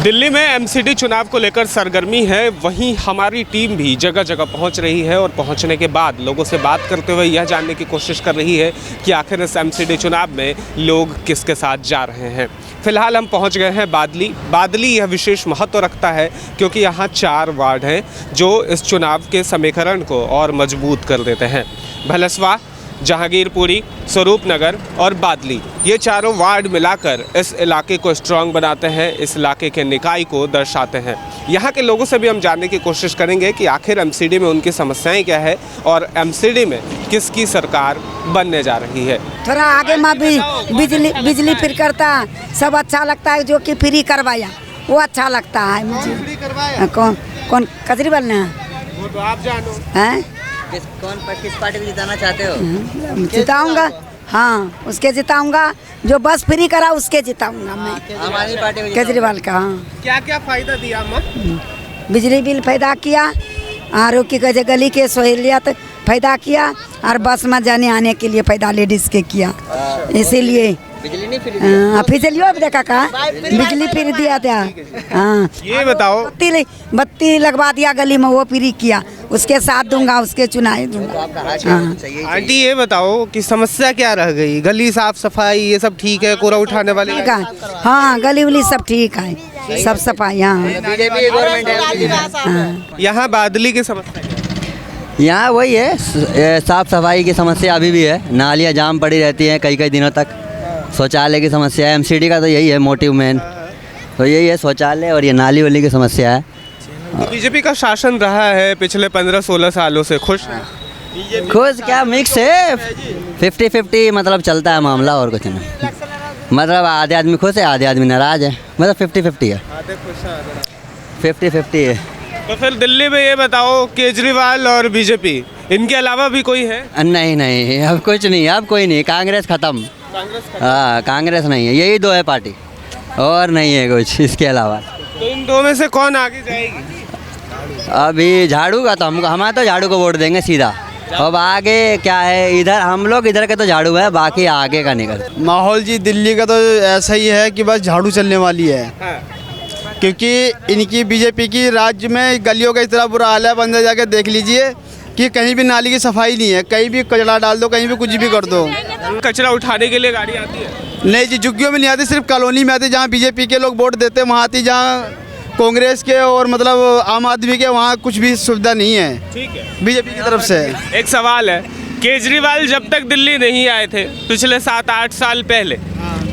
दिल्ली में एमसीडी चुनाव को लेकर सरगर्मी है, वहीं हमारी टीम भी जगह जगह पहुंच रही है और पहुंचने के बाद लोगों से बात करते हुए यह जानने की कोशिश कर रही है कि आखिर इस एमसीडी चुनाव में लोग किसके साथ जा रहे हैं। फिलहाल हम पहुंच गए हैं बादली यह विशेष महत्व रखता है क्योंकि यहाँ 4 वार्ड हैं जो इस चुनाव के समीकरण को और मजबूत कर देते हैं। भलसवा, जहांगीरपुरी, स्वरूप नगर और बादली, ये चारों वार्ड मिलाकर इस इलाके को स्ट्रांग बनाते हैं, इस इलाके के निकाय को दर्शाते हैं। यहाँ के लोगों से भी हम जानने की कोशिश करेंगे कि आखिर एमसीडी में उनकी समस्याएं क्या है और एमसीडी में किसकी सरकार बनने जा रही है। थोड़ा आगे में भी बिजली फ्री करता सब अच्छा लगता है, जो कि फ्री करवाया वो अच्छा लगता है मुझे। कौन केजरीवाल ने? वो तो आप जानो हैं? किस पार्टी को जिताना चाहते हो? जिताऊंगा, हाँ उसके जिताऊंगा, जो बस फ्री करा उसके जिताऊंगा मैं। हमारी पार्टी को केजरीवाल का। हाँ, क्या क्या फायदा दिया माँ? बिजली बिल पैदा किया, आरोग्य के गली के सहूलियत पैदा किया और बस में जाने आने के लिए पैदा लेडीज के किया। इसीलिए बिजली नहीं फ्री फिजलियो भी देखा का बिजली फ्री दिया था। हाँ, ये बताओ, बत्ती लगवा दिया गली में, वो फ्री किया, उसके साथ दूंगा, उसके चुनाव दूंगा। हाँ। आंटी ये बताओ कि समस्या क्या रह गई? गली साफ सफाई ये सब ठीक है? कूड़ा उठाने वाले ठीक है, हाँ गली उली सब ठीक है, सब सफाई। हाँ, बीजेपी गवर्नमेंट है। यहाँ बादली की समस्या क्या है? यहाँ वही है, साफ सफाई की समस्या अभी भी है, नालियाँ जाम पड़ी रहती हैं कई दिनों तक। शौचालय की समस्या है, एमसीडी का तो यही है मोटिव मेन, तो यही है शौचालय और ये नाली वाली की समस्या है। बीजेपी का शासन रहा है पिछले 15-16 सालों से, खुश हैं? खुश क्या, मिक्स है, 50-50 मतलब चलता है मामला, और कुछ नहीं। मतलब आधे आदमी खुश है, आधे आदमी नाराज है, मतलब 50-50 है, 50-50 है। तो फिर दिल्ली में ये बताओ, केजरीवाल और बीजेपी, इनके अलावा भी कोई है? नहीं, अब कुछ नहीं, अब कोई नहीं, कांग्रेस खत्म। हाँ, कांग्रेस नहीं है, यही 2 है पार्टी, और नहीं है कुछ इसके अलावा। तो इन 2 में से कौन आगे जाएगी? अभी झाड़ू का तो हमारे तो झाड़ू को वोट देंगे सीधा। अब आगे क्या है, इधर हम लोग इधर के तो झाड़ू है, बाकी आगे का निकल। माहौल जी दिल्ली का तो ऐसा ही है कि बस झाड़ू चलने वाली है। हाँ। क्योंकि इनकी बीजेपी की राज्य में गलियों का इतना बुरा हाल है, अंदर जाके देख लीजिए कि कहीं भी नाली की सफाई नहीं है, कहीं भी कचरा डाल दो, कहीं भी कुछ भी कर दो। कचरा उठाने के लिए गाड़ी आती है? नहीं जी, झुग्गियों में नहीं आती, सिर्फ कॉलोनी में आती, जहाँ बीजेपी के लोग वोट देते हैं वहाँ आती, जहाँ कांग्रेस के और मतलब आम आदमी के वहाँ कुछ भी सुविधा नहीं है। ठीक है, बीजेपी की तरफ से। एक सवाल है, केजरीवाल जब तक दिल्ली नहीं आए थे पिछले 7-8 साल पहले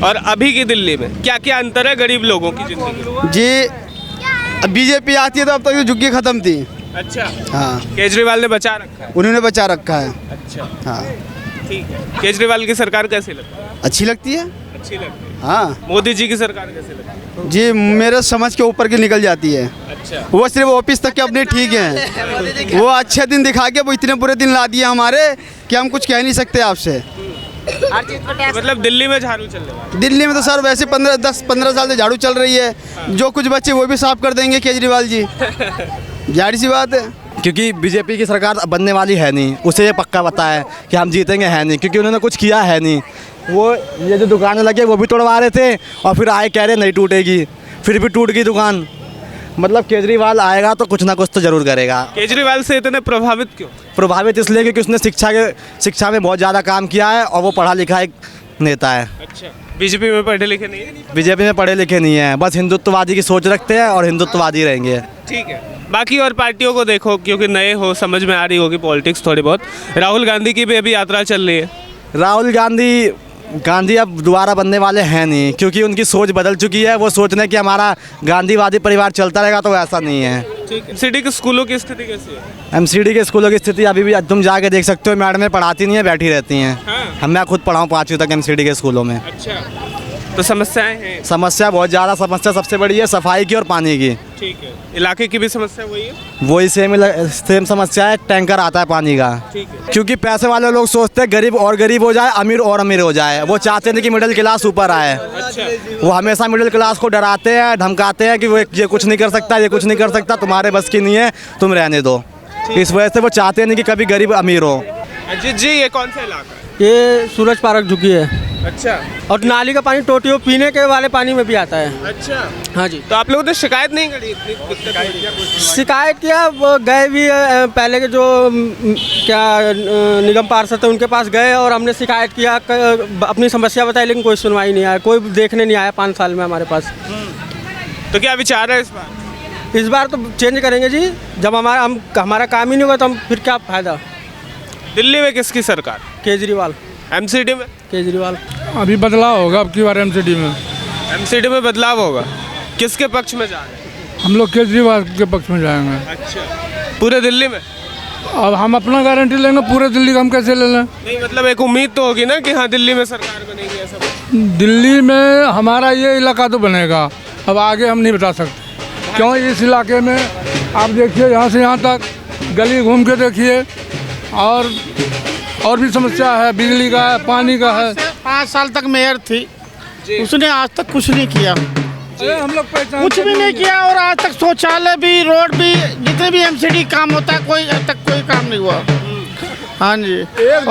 और अभी की दिल्ली में क्या क्या अंतर है गरीब लोगों की जिंदगी? जी बीजेपी आती है तो अब तक झुग्गी खत्म थी। अच्छा, हाँ, केजरीवाल ने बचा रखा है। उन्होंने बचा रखा है। अच्छा, हाँ, ठीक है। केजरीवाल की सरकार कैसी लगती है? अच्छी लगती है। अच्छी लगती है। हाँ मोदी जी की सरकार कैसी लगती है? जी, मेरे समझ के ऊपर की निकल जाती है। अच्छा, वो सिर्फ ऑफिस तक के अपने ठीक हैं, वो अच्छे दिन दिखा के वो इतने बुरे दिन ला दिए हमारे कि हम कुछ कह नहीं सकते आपसे। मतलब दिल्ली में झाड़ू चलने वाला? दिल्ली में तो सर वैसे 10-15 साल से झाड़ू चल रही है, जो कुछ बच्चे वो भी साफ कर देंगे केजरीवाल जी, जाहिर सी बात है। क्योंकि बीजेपी की सरकार बनने वाली है नहीं, उसे ये पक्का पता है कि हम जीतेंगे है नहीं, क्योंकि उन्होंने कुछ किया है नहीं। वो ये जो दुकानें लगे वो भी तोड़वा रहे थे और फिर आए कह रहे नहीं टूटेगी, फिर भी टूट गई दुकान। मतलब केजरीवाल आएगा तो कुछ ना कुछ तो जरूर करेगा। केजरीवाल से इतने प्रभावित क्यों? प्रभावित इसलिए क्योंकि उसने शिक्षा में बहुत ज़्यादा काम किया है और वो पढ़ा लिखा एक नेता है। अच्छा, बीजेपी में पढ़े लिखे नहीं है? बीजेपी में पढ़े लिखे नहीं है, बस हिंदुत्ववादी की सोच रखते हैं और हिंदुत्ववादी रहेंगे। ठीक है, बाकी और पार्टियों को देखो, क्योंकि नए हो, समझ में आ रही होगी पॉलिटिक्स थोड़ी बहुत। राहुल गांधी की भी अभी यात्रा चल रही है। राहुल गांधी अब दोबारा बनने वाले हैं नहीं, क्योंकि उनकी सोच बदल चुकी है। वो सोच रहे हैं कि हमारा गांधीवादी परिवार चलता रहेगा, तो ऐसा नहीं है। ठीक है, एमसीडी के स्कूलों की स्थिति कैसी है? एमसीडी के स्कूलों की स्थिति अभी भी तुम जाके देख सकते हो, मैडमें पढ़ाती नहीं है, बैठी रहती हैं। हाँ। मैं खुद पढ़ाऊँ 5वीं तक एमसीडी के स्कूलों में। अच्छा, तो समस्याएं हैं? समस्या बहुत ज़्यादा, समस्या सबसे बड़ी है सफाई की और पानी की। ठीक है, इलाके की भी समस्या वही है? वही सेम समस्या है, टैंकर आता है पानी का। ठीक है, क्योंकि पैसे वाले लोग सोचते हैं गरीब और गरीब हो जाए, अमीर और अमीर हो जाए। वो चाहते हैं कि मिडिल क्लास ऊपर आए। अच्छा, वो हमेशा मिडिल क्लास को डराते हैं, धमकाते हैं कि वो ये कुछ नहीं कर सकता, ये कुछ नहीं कर सकता, तुम्हारे बस की नहीं है, तुम रहने दो। इस वजह से वो चाहते नहीं कि कभी गरीब अमीर हो। अजीत जी, ये कौन सा इलाका है? ये सूरज पार्क झुकी है। अच्छा और नाली का पानी टोटियों पीने के वाले पानी में भी आता है। अच्छा, हाँ जी। तो आप लोगों ने शिकायत नहीं करी? इतनी दिक्कत हो रही है? शिकायत किया, वो गए भी पहले के जो क्या निगम पार्षद थे उनके पास गए और हमने शिकायत किया, अपनी समस्या बताई, लेकिन कोई सुनवाई नहीं आया, कोई देखने नहीं आया 5 साल में हमारे पास। तो क्या विचार है इस बार? इस बार तो चेंज करेंगे जी, जब हमारा काम ही नहीं होगा तो हम फिर क्या फ़ायदा। दिल्ली में किसकी सरकार? केजरीवाल। एमसीडी में? केजरीवाल। अभी बदलाव होगा अब की बार एमसीडी में। एमसीडी में बदलाव होगा, किसके पक्ष में जा रहे हैं? हम लोग केजरीवाल के पक्ष में जाएंगे। अच्छा, पूरे दिल्ली में? अब हम अपना गारंटी लेंगे, पूरे दिल्ली का हम कैसे ले लें? नहीं मतलब एक उम्मीद तो होगी ना कि हाँ दिल्ली में सरकार बनेगी, ऐसा कुछ। दिल्ली में हमारा ये इलाका तो बनेगा, अब आगे हम नहीं बता सकते क्यों। इस इलाके में आप देखिए, यहाँ से यहाँ तक गली घूम के देखिए, और भी समस्या है, बिजली का है, पानी का है। 5 साल तक मेयर थी, उसने आज तक कुछ नहीं किया, हम लोग कुछ भी नहीं किया। और आज तक शौचालय भी, रोड भी, जितने भी एमसीडी काम होता है कोई अब तक कोई काम नहीं हुआ। हाँ जी।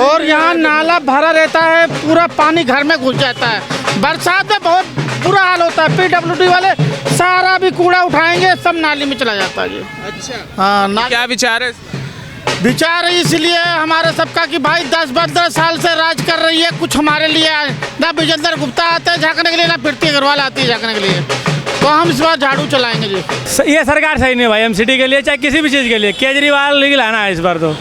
और यहाँ नाला भरा रहता है, पूरा पानी घर में घुस जाता है, बरसात में बहुत बुरा हाल होता है। पीडब्ल्यूडी वाले सारा भी कूड़ा उठाएंगे, सब नाली में चला जाता है जी। अच्छा, हाँ, क्या विचार है? विचार इसलिए हमारे सबका कि भाई 10-15 साल से राज कर रही है, कुछ हमारे लिए ना विजेंद्र गुप्ता आते हैं झांकने के लिए, ना प्रीति अग्रवाल आती है झांकने के लिए, तो हम इस बार झाड़ू चलाएंगे जी। ये सरकार सही नहीं भाई, एमसीडी के लिए चाहे किसी भी चीज़ के लिए, केजरीवाल ही लाना है इस बार तो।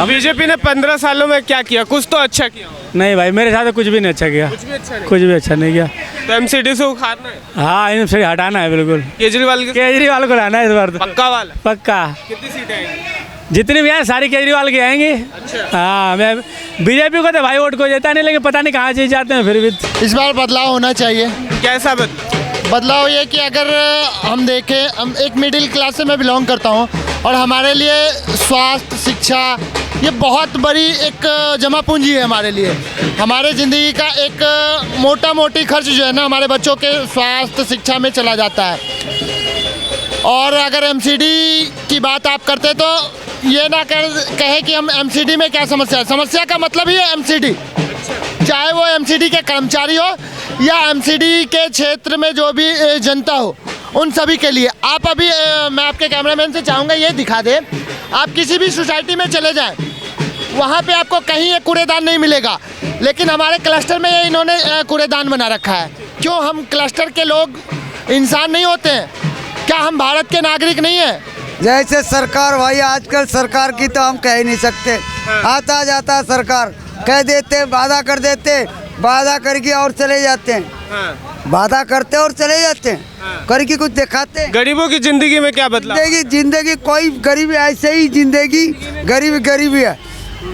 बीजेपी ने 15 सालों में क्या किया? कुछ तो अच्छा किया हो। नहीं भाई, मेरे साथ कुछ भी नहीं अच्छा किया, कुछ भी अच्छा नहीं, कुछ भी अच्छा नहीं किया। तो एमसीडी से उखाड़ना है? हाँ, इनसे हटाना है बिल्कुल, केजरीवाल को लाना है इस बार तो। पक्का वाला? पक्का। कितनी सीटें आएंगी? जितनी भी हैं सारी केजरीवाल की आएंगी। अच्छा। हाँ, मैं बीजेपी को तो भाई वोट को देता नहीं, लेकिन पता नहीं कहाँ चीज जाते हैं फिर भी। इस बार बदलाव होना चाहिए। कैसा बदलाव ये कि अगर हम देखें, हम एक मिडिल क्लास से मैं बिलोंग करता हूँ, और हमारे लिए स्वास्थ्य, शिक्षा ये बहुत बड़ी एक जमा पूंजी है हमारे लिए। हमारे ज़िंदगी का एक मोटी खर्च जो है ना, हमारे बच्चों के स्वास्थ्य शिक्षा में चला जाता है। और अगर एमसीडी की बात आप करते तो ये ना कहे कि हम एमसीडी में क्या समस्या है। समस्या का मतलब ही है एमसीडी, चाहे वो एमसीडी के कर्मचारी हो या एमसीडी के क्षेत्र में जो भी जनता हो, उन सभी के लिए। आप अभी मैं आपके कैमरामैन से चाहूँगा ये दिखा दें, आप किसी भी सोसाइटी में चले जाएं, वहाँ पे आपको कहीं एक कूड़ेदान नहीं मिलेगा, लेकिन हमारे क्लस्टर में ये इन्होंने कूड़ेदान बना रखा है। क्यों? हम क्लस्टर के लोग इंसान नहीं होते हैं क्या? हम भारत के नागरिक नहीं हैं? जैसे सरकार भाई, आजकल सरकार की तो हम कह ही नहीं सकते। आता जाता सरकार कह देते, वादा कर देते, वादा करके और चले जाते हैं। वादा करते और चले जाते हैं, करके कुछ दिखाते हैं। गरीबों की जिंदगी में क्या बदला? जिंदगी कोई गरीबी ऐसे ही जिंदगी गरीबी है।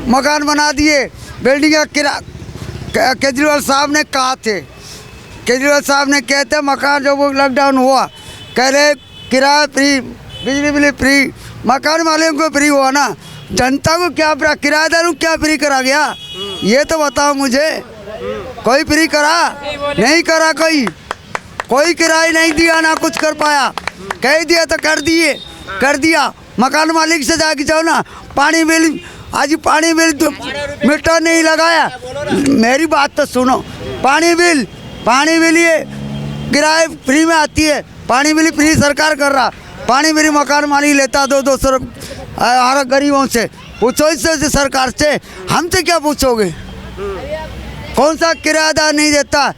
मकान बना दिए, बिल्डिंग किरा। केजरीवाल साहब ने कहा थे, केजरीवाल साहब ने कहते मकान जो वो लॉकडाउन हुआ, कह रहे किराया फ्री, बिजली बिल फ्री, मकान मालिक को फ्री हुआ ना, जनता को क्या किराएदारों को क्या फ्री करा गया? ये तो बताओ मुझे। कोई फ्री करा? नहीं करा। कोई किराया नहीं दिया, ना कुछ कर पाया। कह दिया तो कर दिया। मकान मालिक से जाके जाओ ना, पानी बिल, आज पानी बिल तो मीटर नहीं लगाया। मेरी बात तो सुनो, पानी बिल ये किराए फ्री में आती है, पानी बिल फ्री सरकार कर रहा। पानी बिल मकान मालिक लेता 200 रुपये गरीबों से। पूछो इससे सरकार से, हमसे क्या पूछोगे? कौन सा किराएदार नहीं देता?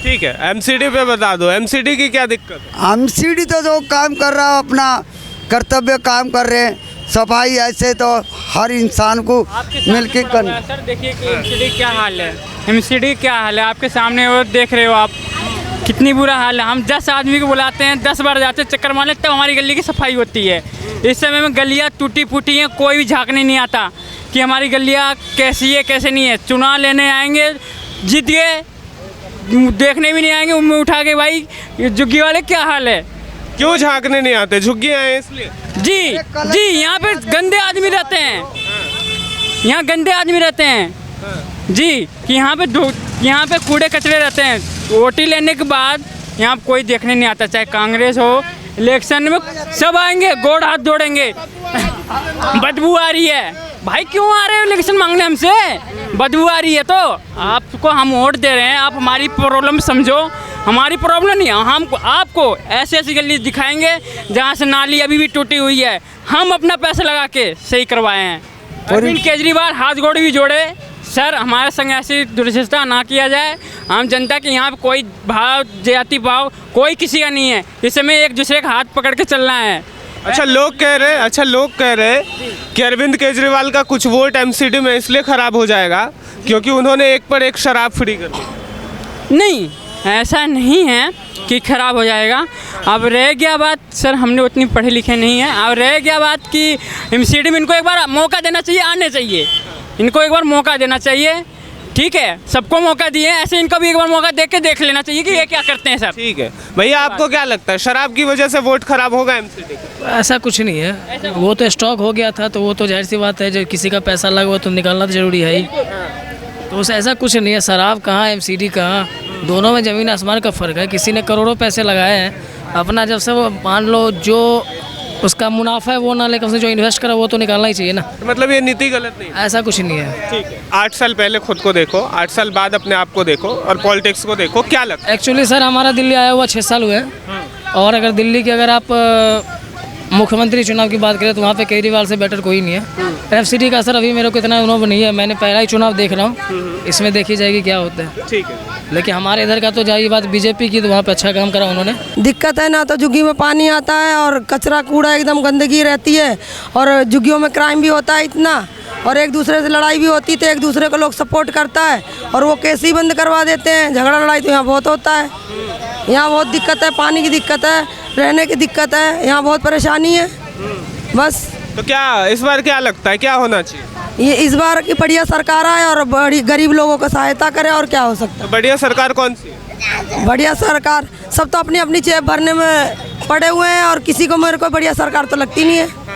ठीक है, एमसीडी पे बता दो, एमसीडी की क्या दिक्कत है? एमसीडी तो जो काम कर रहा है, अपना कर्तव्य काम कर रहे हैं। सफाई ऐसे तो हर इंसान को मिलके करना। सर देखिए कि एमसीडी क्या हाल है, एमसीडी क्या हाल है आपके सामने, वो देख रहे हो आप, कितनी बुरा हाल है। हम 10 आदमी को बुलाते हैं, 10 बार जाते हैं चक्कर मारने, तब हमारी गली की सफाई होती है। इस समय में गलियाँ टूटी फूटी हैं, कोई भी झांकने नहीं आता कि हमारी गलियाँ कैसी है कैसे नहीं है। चुनाव लेने आएंगे, जीत गए, देखने भी नहीं आएंगे, उम्मीद उठा के भाई झुग्गी वाले क्या हाल है। क्यों झांकने नहीं आते? झुग्गी आए इसलिए? जी, यहाँ पे गंदे आदमी रहते हैं, यहाँ गंदे आदमी रहते हैं जी, कि यहाँ पे कूड़े कचरे रहते हैं। वोटी लेने के बाद यहाँ कोई देखने नहीं आता, चाहे कांग्रेस हो, इलेक्शन में सब आएंगे, गोड़ हाथ जोड़ेंगे। बदबू आ रही है भाई, क्यों आ रहे हो इलेक्शन मांगने हमसे? बदबू आ रही है तो आप आपको हम वोट दे रहे हैं, आप हमारी प्रॉब्लम समझो। हमारी प्रॉब्लम नहीं है, हम आपको ऐसी ऐसी गली दिखाएंगे जहाँ से नाली अभी भी टूटी हुई है, हम अपना पैसा लगा के सही करवाए हैं। अरविंद केजरीवाल हाथ गोड़ भी जोड़े, सर हमारे संग ऐसी दुर्व्यवस्था ना किया जाए। आम जनता के यहाँ पे कोई भाव जाति भाव कोई किसी का नहीं है, इस समय एक दूसरे का हाथ पकड़ के चलना है। अच्छा लोग कह रहे कि अरविंद केजरीवाल का कुछ वोट एमसीडी में इसलिए ख़राब हो जाएगा क्योंकि उन्होंने एक पर एक शराब फ्री कर दी। नहीं, ऐसा नहीं है कि ख़राब हो जाएगा। अब रह गया बात, सर हमने उतनी पढ़े लिखे नहीं है, अब रह गया बात कि एमसीडी में इनको एक बार मौका देना चाहिए, आने चाहिए, इनको एक बार मौका देना चाहिए। ठीक है, सबको मौका दिए, ऐसे इनको भी एक बार मौका देख लेना चाहिए कि ये क्या करते हैं सर। ठीक है भैया, आपको क्या लगता है शराब की वजह से वोट खराब होगा एमसीडी का? ऐसा कुछ नहीं है, वो तो स्टॉक हो गया था, तो वो तो जाहिर सी बात है, जो किसी का पैसा लगा वो तो निकालना तो जरूरी है ही। तो उसे ऐसा कुछ नहीं है, शराब कहाँ एमसीडी कहाँ, दोनों में ज़मीन आसमान का फ़र्क है। किसी ने करोड़ों पैसे लगाए हैं अपना, जब से वो मान लो जो उसका मुनाफा है वो ना लेकर उसने जो इन्वेस्ट करा वो तो निकालना ही चाहिए ना। मतलब ये नीति गलत नहीं है? ऐसा कुछ नहीं है। ठीक है, 8 साल पहले खुद को देखो, 8 साल बाद अपने आप को देखो और पॉलिटिक्स को देखो, क्या लगता है? एक्चुअली सर हमारा दिल्ली आया हुआ 6 साल हुए, और अगर दिल्ली की अगर आप मुख्यमंत्री चुनाव की बात करें तो वहाँ पे केजरीवाल से बेटर कोई नहीं है। एमसीडी का सर अभी मेरे को इतना अनुभव नहीं है, मैंने पहला ही चुनाव देख रहा हूँ, इसमें देखी जाएगी क्या होता है। ठीक है, लेकिन हमारे इधर का तो जाहिर बात बीजेपी की, तो वहाँ पे अच्छा काम करा उन्होंने। दिक्कत है ना, तो झुग्गी में पानी आता है और कचरा कूड़ा एकदम गंदगी रहती है, और झुग्गियों में क्राइम भी होता है इतना, और एक दूसरे से लड़ाई भी होती है, तो एक दूसरे को लोग सपोर्ट करता है और वो केस ही बंद करवा देते हैं। झगड़ा लड़ाई तो यहाँ बहुत होता है, यहाँ बहुत दिक्कत है, पानी की दिक्कत है, रहने की दिक्कत है, यहाँ बहुत परेशानी है बस। तो क्या इस बार क्या लगता है क्या होना चाहिए? ये इस बार की बढ़िया सरकार आए और बड़ी गरीब लोगों को सहायता करे, और क्या हो सकता तो बढ़िया सरकार कौन सी है? है। बढ़िया सरकार सब तो अपनी अपनी जेब भरने में पड़े हुए हैं, और किसी को मेरे को बढ़िया सरकार तो लगती नहीं है।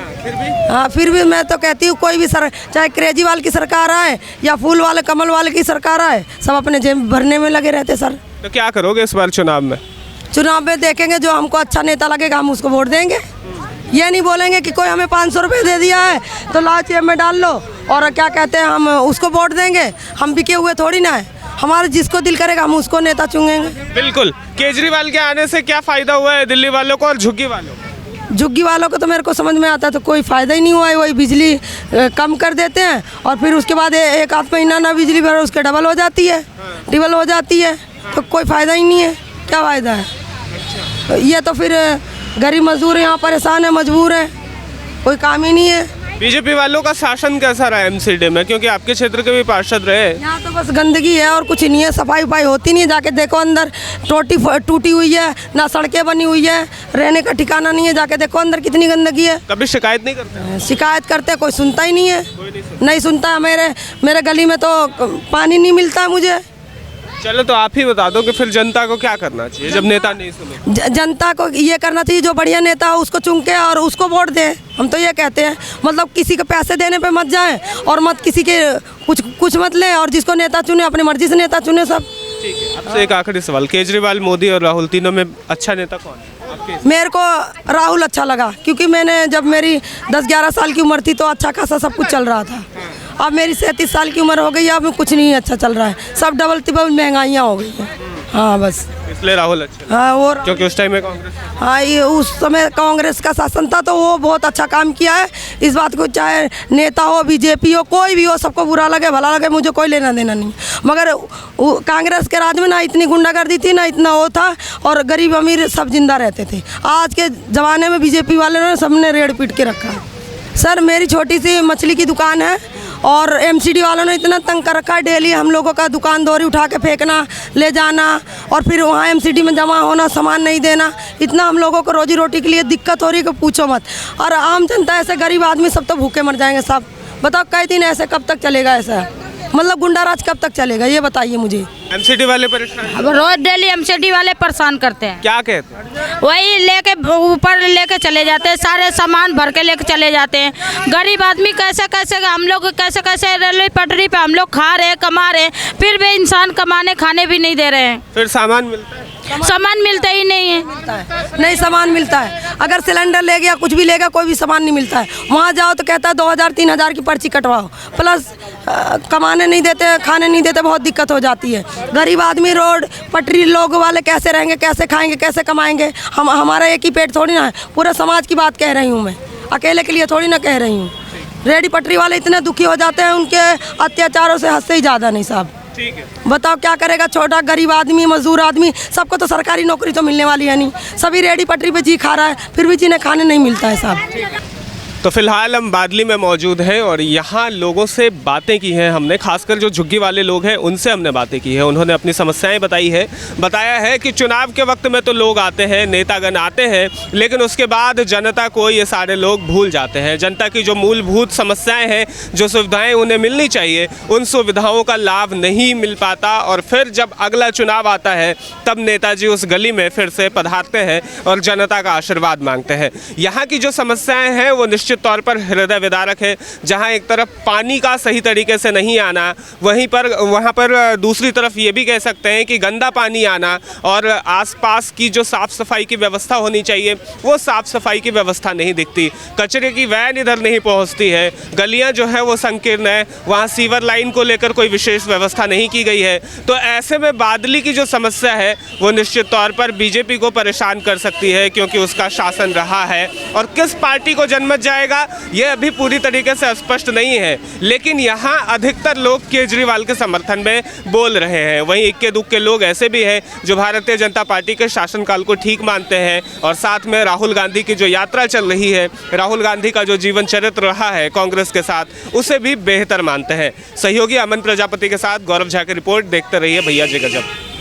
हाँ फिर भी मैं तो कहती हूँ कोई भी चाहे केजरीवाल की सरकार आए या फूल वाले कमल वाले की सरकार आए, सब अपने जेब भरने में लगे रहते सर। तो क्या करोगे इस बार चुनाव में? चुनाव में देखेंगे, जो हमको अच्छा नेता लगेगा हम उसको वोट देंगे। ये नहीं बोलेंगे कि कोई हमें 500 रुपये दे दिया है तो लाओ जेब में डाल लो, और क्या कहते हैं हम उसको वोट देंगे। हम बिके हुए थोड़ी ना है, हमारे जिसको दिल करेगा हम उसको नेता चुनेंगे। बिल्कुल। केजरीवाल के आने से क्या फ़ायदा हुआ है दिल्ली वालों को और झुग्गी वालों को? झुग्गी वालों को तो मेरे को समझ में आता है, तो कोई फ़ायदा ही नहीं हुआ है। वही बिजली कम कर देते हैं और फिर उसके बाद एक आध महीना ना बिजली भर उसके डबल हो जाती है, तो कोई फ़ायदा ही नहीं है। क्या फ़ायदा है? ये तो फिर गरीब मजदूर यहाँ परेशान है, मजबूर है, कोई काम ही नहीं है। बीजेपी वालों का शासन कैसा रहा एमसीडी में, क्योंकि आपके क्षेत्र के भी पार्षद रहे? यहाँ तो बस गंदगी है और कुछ नहीं है, सफाई वफाई होती नहीं है। जाके देखो अंदर टूटी हुई है, ना सड़कें बनी हुई है, रहने का ठिकाना नहीं है। जाके देखो अंदर कितनी गंदगी है। कभी शिकायत नहीं करते? शिकायत करते कोई सुनता ही नहीं है, नहीं सुनता। मेरे गली में तो पानी नहीं मिलता मुझे। चलो तो आप ही बता दो कि फिर जनता को क्या करना चाहिए जब नेता नहीं सुने? जनता को ये करना चाहिए, जो बढ़िया नेता हो उसको चुन के और उसको वोट दें। हम तो ये कहते हैं, मतलब किसी के पैसे देने पे मत जाएं और मत किसी के कुछ मत लें, और जिसको नेता चुने अपनी मर्जी से नेता चुने सब। ठीक है, आपसे एक आखिरी सवाल, केजरीवाल, मोदी और राहुल, तीनों में अच्छा नेता कौन है? मेरे को राहुल अच्छा लगा, क्योंकि मैंने जब मेरी 10-11 साल की उम्र थी तो अच्छा खासा सब कुछ चल रहा था। अब मेरी 37 साल की उम्र हो गई, अब कुछ नहीं अच्छा चल रहा है, सब डबल तिबल महंगाइयाँ हो गई हैं। हाँ बस इसलिए राहुल अच्छा। हाँ वो क्योंकि उस टाइम में कांग्रेस, हाँ ये उस समय कांग्रेस का शासन था तो वो बहुत अच्छा काम किया है। इस बात को चाहे नेता हो, बीजेपी हो, कोई भी हो, सबको बुरा लगे भला लगे, मुझे कोई लेना देना नहीं। मगर कांग्रेस के राज में ना इतनी गुंडागर्दी थी, ना इतना वो था, और गरीब अमीर सब जिंदा रहते थे। आज के ज़माने में बीजेपी वाले ने सबने रेड़ पीट के रखा है। सर मेरी छोटी सी मछली की दुकान है और एमसीडी वालों ने इतना तंग कर रखा है, डेली हम लोगों का दुकान दौरी उठा के फेंकना, ले जाना, और फिर वहाँ एमसीडी में जमा होना, सामान नहीं देना। इतना हम लोगों को रोजी रोटी के लिए दिक्कत हो रही है कि पूछो मत। और आम जनता ऐसे गरीब आदमी सब तो भूखे मर जाएंगे सब। बताओ कई दिन ऐसे कब तक चलेगा ऐसा, मतलब गुंडाराज कब तक चलेगा, ये बताइए मुझे। एमसीडी वाले परेशान? अब रोज डेली एमसीडी वाले परेशान करते हैं। क्या कहते हैं? वही लेके ऊपर लेके चले जाते हैं, सारे सामान भर के लेके चले जाते हैं। गरीब आदमी कैसे कैसे हम लोग कैसे रेलवे पटरी पे हम लोग खा रहे हैं, कमा रहे हैं, फिर भी इंसान कमाने खाने भी नहीं दे रहे हैं। फिर सामान मिलता है? सामान मिलता ही नहीं है। नहीं सामान मिलता है, अगर सिलेंडर ले गया कुछ भी लेगा कोई भी सामान नहीं मिलता है। वहाँ जाओ तो कहता है 2000-3000 की पर्ची कटवाओ, प्लस कमाने नहीं देते, खाने नहीं देते, बहुत दिक्कत हो जाती है। गरीब आदमी रोड पटरी लोग वाले कैसे रहेंगे, कैसे खाएंगे, कैसे कमाएंगे? हमारा एक ही पेट थोड़ी ना है, पूरे समाज की बात कह रही हूँ मैं, अकेले के लिए थोड़ी ना कह रही हूँ। रेडी पटरी वाले इतने दुखी हो जाते हैं, उनके अत्याचारों से हद से ही ज़्यादा नहीं साहब। ठीक है, बताओ क्या करेगा छोटा गरीब आदमी, मजदूर आदमी, सबको तो सरकारी नौकरी तो मिलने वाली है नहीं, सभी रेडी पटरी पे जी खा रहा है, फिर भी जिन्हें खाने नहीं मिलता है साहब। तो फिलहाल हम बादली में मौजूद हैं और यहाँ लोगों से बातें की हैं हमने, खासकर जो झुग्गी वाले लोग हैं उनसे हमने बातें की है। उन्होंने अपनी समस्याएं बताई है, बताया है कि चुनाव के वक्त में तो लोग आते हैं, नेतागण आते हैं, लेकिन उसके बाद जनता को ये सारे लोग भूल जाते हैं। जनता की जो मूलभूत समस्याएं हैं, जो सुविधाएं उन्हें मिलनी चाहिए, उन सुविधाओं का लाभ नहीं मिल पाता और फिर जब अगला चुनाव आता है तब नेताजी उस गली में फिर से पधारते हैं और जनता का आशीर्वाद मांगते हैं। यहाँ की जो समस्याएँ हैं वो निश्चित तौर पर हृदय विदारक है। जहां एक तरफ पानी का सही तरीके से नहीं आना, वहां पर दूसरी तरफ ये भी कह सकते हैं कि गंदा पानी आना और आसपास की जो साफ़ सफाई की व्यवस्था होनी चाहिए वो साफ़ सफाई की व्यवस्था नहीं दिखती। कचरे की वैन इधर नहीं पहुंचती है, गलियां जो है वो संकीर्ण है, वहां सीवर लाइन को लेकर कोई विशेष व्यवस्था नहीं की गई है। तो ऐसे में बादली की जो समस्या है वो निश्चित तौर पर बीजेपी को परेशान कर सकती है, क्योंकि उसका शासन रहा है और किस पार्टी को जनमत जाएगा ये अभी पूरी तरीके से स्पष्ट नहीं है। लेकिन यहाँ अधिकतर लोग केजरीवाल के समर्थन में बोल रहे हैं। वहीं इक्के दुक्के लोग ऐसे भी हैं जो भारतीय जनता पार्टी के शासनकाल को ठीक मानते हैं और साथ में राहुल गांधी की जो यात्रा चल रही है, राहुल गांधी का जो जीवन चरित्र रहा है कांग्रेस के साथ, उसे भी बेहतर मानते हैं। सहयोगी अमन प्रजापति के साथ गौरव झा की रिपोर्ट। देखते रहिए भैया जी गजब।